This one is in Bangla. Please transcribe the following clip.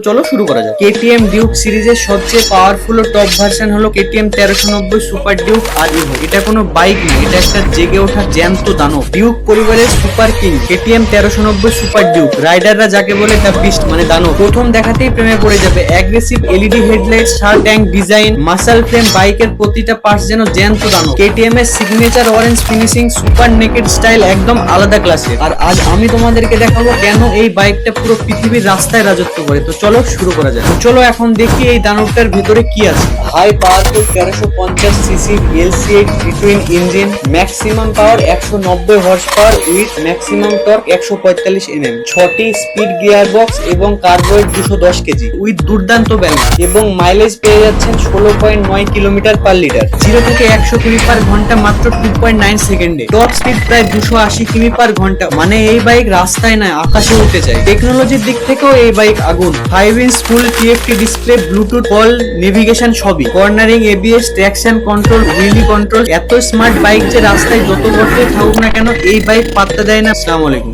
চলো শুরু করা যাক। কেটিএম ডিউক সিরিজের সবচেয়ে পাওয়ারফুল ও টপ ভার্সন হলো কেটিএম 1390 সুপার ডিউক আরইভো। এটা কোনো বাইক না, এটা একটা জেগে ওঠা জ্যান্ত দানব। ডিউক পরিবারের super king KTM 1390 super duke. রাইডাররা যাকে বলে দ্য বিস্ট মানে দানব। প্রথম দেখাতেই প্রেমে পড়ে যাবে। Aggressive LED headlight, sharp tank design, muscle frame, বাইকের প্রতিটা পার্টস যেন জ্যান্ত দানব। কেটিএম এর signature orange finishing, super naked style একদম আলাদা ক্লাসের। আর আজ আমি তোমাদেরকে দেখাবো কেন এই বাইকটা পুরো পৃথিবীর রাস্তায় রাজত্ব করে। তো চলো শুরু করা যাক। চলো এখন দেখি এই দানবটার ভিতরে কি আছে। High powerful 1350 CC VLC8 twin engine, maximum power 190 horse power with maximum torque 145 Nm, 6টি স্পিড গিয়ার বক্স এবং কার্বোয়েট 210 কেজি উইথ দুর্দান্ত ব্যালেন্স এবং মাইলেজ পেয়ে যাচ্ছেন 16.9 কিলোমিটার পার লিটার। 0 থেকে 100 কিমি পার ঘন্টা মাত্র 2.9 সেকেন্ডে। টপ স্পিড প্রায় 280 কিমি পার ঘন্টা। মানে এই বাইক রাস্তায় নয়, আকাশে উঠতে চায়। টেকনোলজির দিক থেকেও এই বাইক আগুন। 5 inch full TFT display, Bluetooth, call, navigation সবই। Cornering, ABS, traction control, wheelie control. এত স্মার্ট বাইক যে রাস্তায় যত বড়ই থাকুক না কেন এই বাইক পাত্তা দেয় না। আসসালামু আলাইকুম।